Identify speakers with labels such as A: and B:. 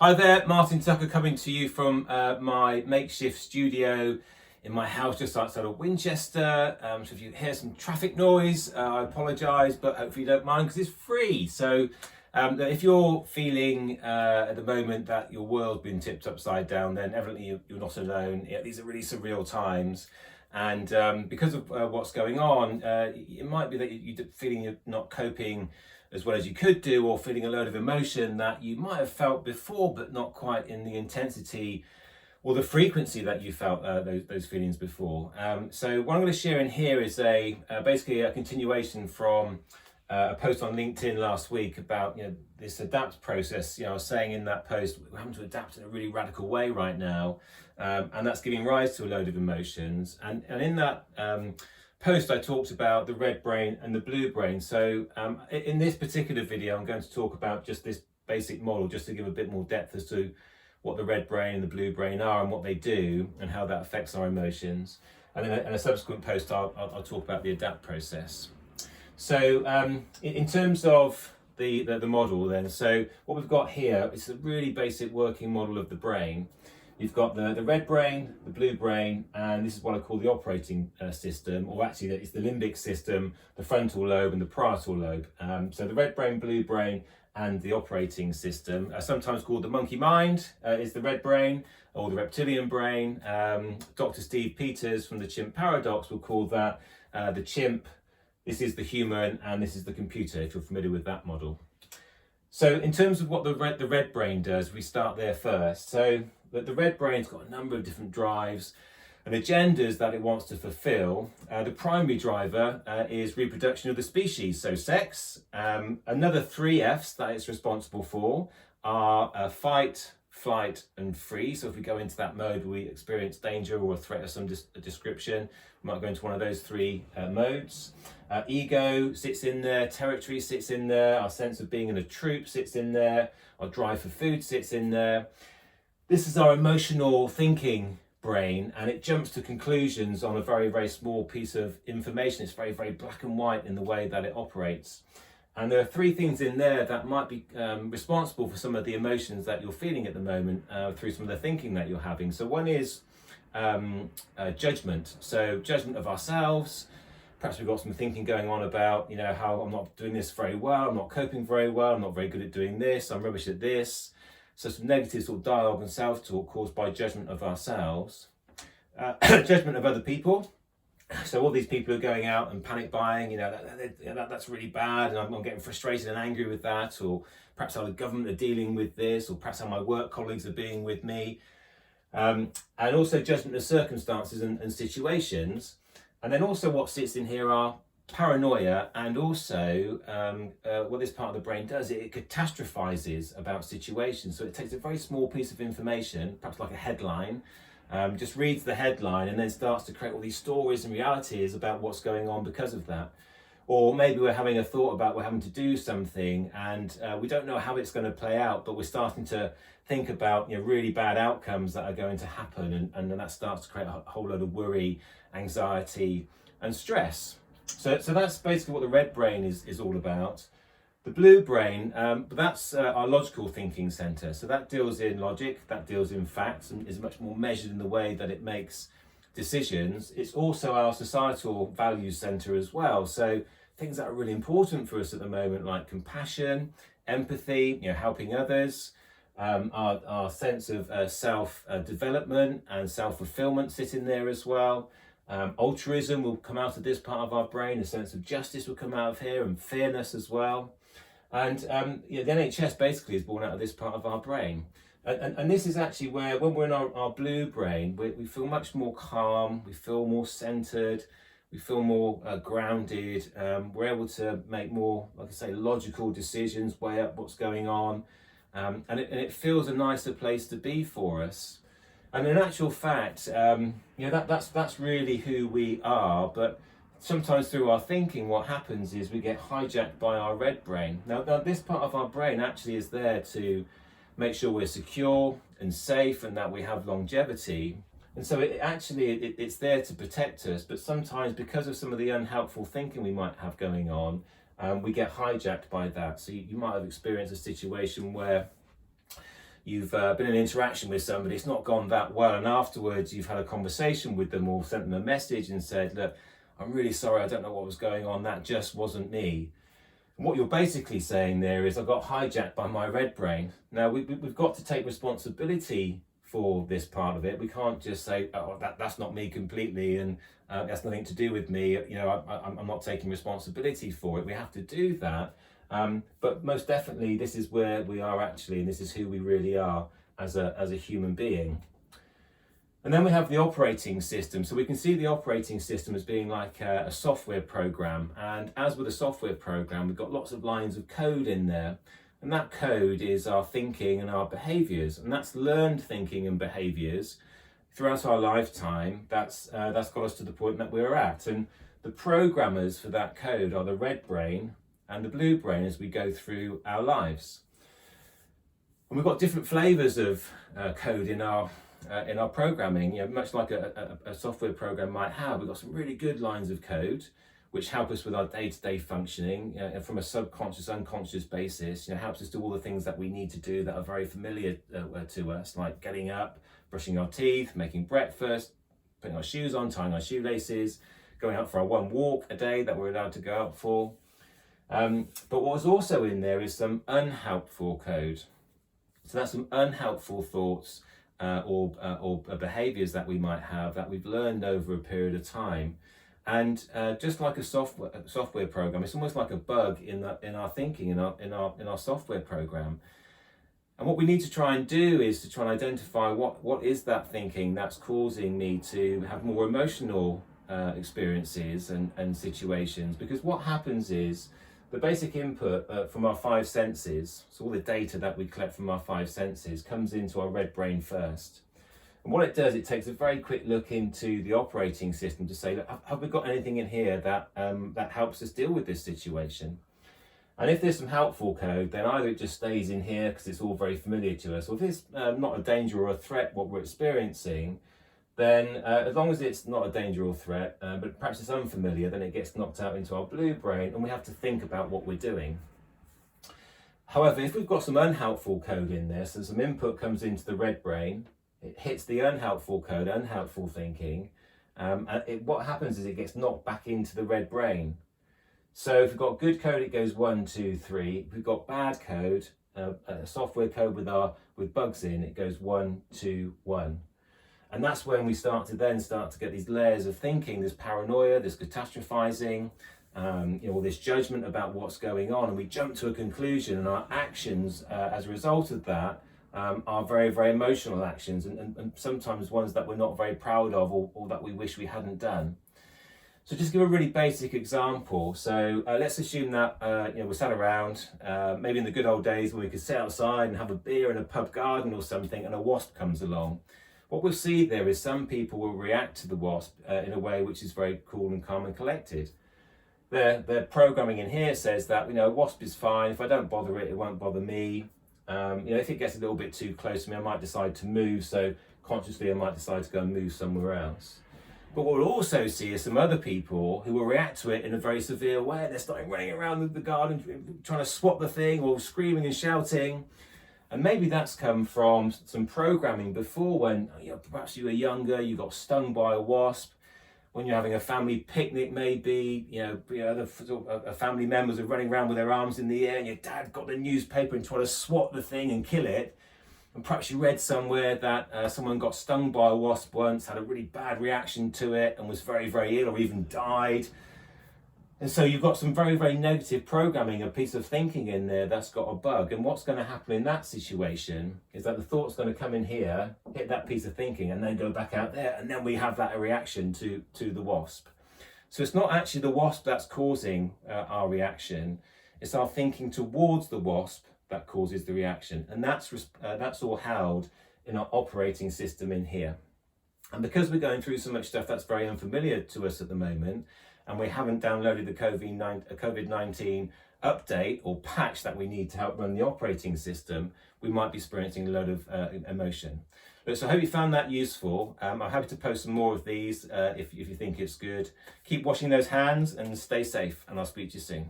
A: Hi there, Martin Tucker coming to you from my makeshift studio in my house just outside of Winchester. So if you hear some traffic noise, I apologise, but hopefully you don't mind because it's free. So if you're feeling at the moment that your world's been tipped upside down, then evidently you're not alone. These are really surreal times. And because of what's going on, it might be that you're feeling you're not coping as well as you could do, or feeling a load of emotion that you might have felt before, but not quite in the intensity or the frequency that you felt those feelings before. So what I'm going to share in here is basically a continuation from a post on LinkedIn last week about this adapt process. I was saying in that post we're having to adapt in a really radical way right now, and that's giving rise to a load of emotions. And in that post I talked about the red brain and the blue brain. So in this particular video I'm going to talk about just this basic model, just to give a bit more depth as to what the red brain and the blue brain are and what they do and how that affects our emotions. And then in a subsequent post I'll talk about the adapt process. So in terms of the model then, so what we've got here is a really basic working model of the brain. You've got the red brain, the blue brain, and this is what I call the operating system, or actually it's the limbic system, the frontal lobe and the parietal lobe. So the red brain, blue brain, and the operating system, sometimes called the monkey mind, is the red brain, or the reptilian brain. Dr. Steve Peters from the Chimp Paradox will call that the chimp, this is the human, and this is the computer, if you're familiar with that model. So in terms of what the red brain does, we start there first. So the red brain's got a number of different drives and agendas that it wants to fulfill. The primary driver is reproduction of the species, so sex. Another three F's that it's responsible for are fight, flight, and freeze. So if we go into that mode, we experience danger or a threat of some description, we might go into one of those three modes. Ego sits in there, territory sits in there, our sense of being in a troop sits in there, our drive for food sits in there. This is our emotional thinking brain, and it jumps to conclusions on a very, very small piece of information. It's very, very black and white in the way that it operates. And there are three things in there that might be responsible for some of the emotions that you're feeling at the moment through some of the thinking that you're having. So one is judgment. So judgment of ourselves. Perhaps we've got some thinking going on about, how I'm not doing this very well, I'm not coping very well, I'm not very good at doing this, I'm rubbish at this. So some negative sort of dialogue and self-talk caused by judgment of ourselves. Judgment of other people. So all these people are going out and panic buying, that's really bad, and I'm getting frustrated and angry with that, or perhaps how the government are dealing with this, or perhaps how my work colleagues are being with me. And also judgment of circumstances and situations. And then also what sits in here are paranoia, and also what this part of the brain does, it catastrophizes about situations. So it takes a very small piece of information, perhaps like a headline, just reads the headline and then starts to create all these stories and realities about what's going on because of that. Or maybe we're having a thought about we're having to do something and we don't know how it's going to play out, but we're starting to think about really bad outcomes that are going to happen, and then that starts to create a whole load of worry, anxiety, and stress. So that's basically what the red brain is all about. The blue brain, that's our logical thinking center. So that deals in logic, that deals in facts, and is much more measured in the way that it makes decisions. It's also our societal values center as well. So things that are really important for us at the moment, like compassion, empathy, helping others, our sense of self-development and self-fulfillment sit in there as well. Altruism will come out of this part of our brain, a sense of justice will come out of here, and fairness as well. And the NHS basically is born out of this part of our brain. And this is actually where, when we're in our blue brain, we feel much more calm, we feel more centered, we feel more grounded, we're able to make more, like I say, logical decisions, weigh up what's going on, and it feels a nicer place to be for us. And in actual fact, that's really who we are. But sometimes through our thinking, what happens is we get hijacked by our red brain. Now this part of our brain actually is there to make sure we're secure and safe and that we have longevity. And so it's there to protect us. But sometimes because of some of the unhelpful thinking we might have going on, we get hijacked by that. So you might have experienced a situation where you've been in interaction with somebody, it's not gone that well, and afterwards you've had a conversation with them or sent them a message and said, look, I'm really sorry, I don't know what was going on, that just wasn't me. And what you're basically saying there is, I got hijacked by my red brain. Now we've got to take responsibility for this part of it. We can't just say, oh, that's not me completely, and that's nothing to do with me. I'm not taking responsibility for it. We have to do that. But most definitely, this is where we are actually, and this is who we really are as a human being. And then we have the operating system. So we can see the operating system as being like a software program. And as with a software program, we've got lots of lines of code in there. And that code is our thinking and our behaviors. And that's learned thinking and behaviors throughout our lifetime. That's got us to the point that we're at. And the programmers for that code are the red brain and the blue brain as we go through our lives. And we've got different flavors of code in our programming, much like a software program might have. We've got some really good lines of code which help us with our day-to-day functioning from a subconscious, unconscious basis. Helps us do all the things that we need to do that are very familiar to us, like getting up, brushing our teeth, making breakfast, putting our shoes on, tying our shoelaces, going out for our one walk a day that we're allowed to go out for. But what was also in there is some unhelpful code. So that's some unhelpful thoughts or behaviors that we might have that we've learned over a period of time. And just like a software program, it's almost like a bug in our thinking, in our software program. And what we need to try and do is to try and identify what is that thinking that's causing me to have more emotional experiences and situations. Because what happens is the basic input from our five senses, so all the data that we collect from our five senses, comes into our red brain first. And what it does, it takes a very quick look into the operating system to say, look, have we got anything in here that helps us deal with this situation? And if there's some helpful code, then either it just stays in here because it's all very familiar to us, or if it's not a danger or a threat what we're experiencing, then as long as it's not a danger or threat, but perhaps it's unfamiliar, then it gets knocked out into our blue brain and we have to think about what we're doing. However, if we've got some unhelpful code in there, so some input comes into the red brain, it hits the unhelpful code, unhelpful thinking, and what happens is it gets knocked back into the red brain. So if we've got good code, it goes 1, 2, 3. If we've got bad code, software code with bugs in, it goes 1, 2, 1. And that's when we start to get these layers of thinking, this paranoia, this catastrophizing, this judgment about what's going on, and we jump to a conclusion, and our actions as a result of that are very, very emotional actions, and sometimes ones that we're not very proud of or that we wish we hadn't done. So just give a really basic example. So let's assume that we're sat around, maybe in the good old days when we could sit outside and have a beer in a pub garden or something, and a wasp comes along. What we'll see there is some people will react to the wasp in a way which is very cool and calm and collected. Their programming in here says that, a wasp is fine. If I don't bother it, it won't bother me. If it gets a little bit too close to me, I might decide to move. So consciously, I might decide to go and move somewhere else. But what we'll also see is some other people who will react to it in a very severe way. They're starting running around the garden, trying to swat the thing, or screaming and shouting. And maybe that's come from some programming before when perhaps you were younger, you got stung by a wasp. When you're having a family picnic, maybe, family members are running around with their arms in the air, and your dad got the newspaper and tried to swat the thing and kill it. And perhaps you read somewhere that someone got stung by a wasp once, had a really bad reaction to it, and was very, very ill or even died. And so you've got some very, very negative programming, a piece of thinking in there that's got a bug. And what's going to happen in that situation is that the thought's going to come in here, hit that piece of thinking, and then go back out there. And then we have that reaction to the wasp. So it's not actually the wasp that's causing our reaction. It's our thinking towards the wasp that causes the reaction. And that's all held in our operating system in here. And because we're going through so much stuff that's very unfamiliar to us at the moment, and we haven't downloaded the COVID-19 update or patch that we need to help run the operating system, we might be experiencing a load of emotion. So I hope you found that useful. I'm happy to post some more of these if you think it's good. Keep washing those hands and stay safe, and I'll speak to you soon.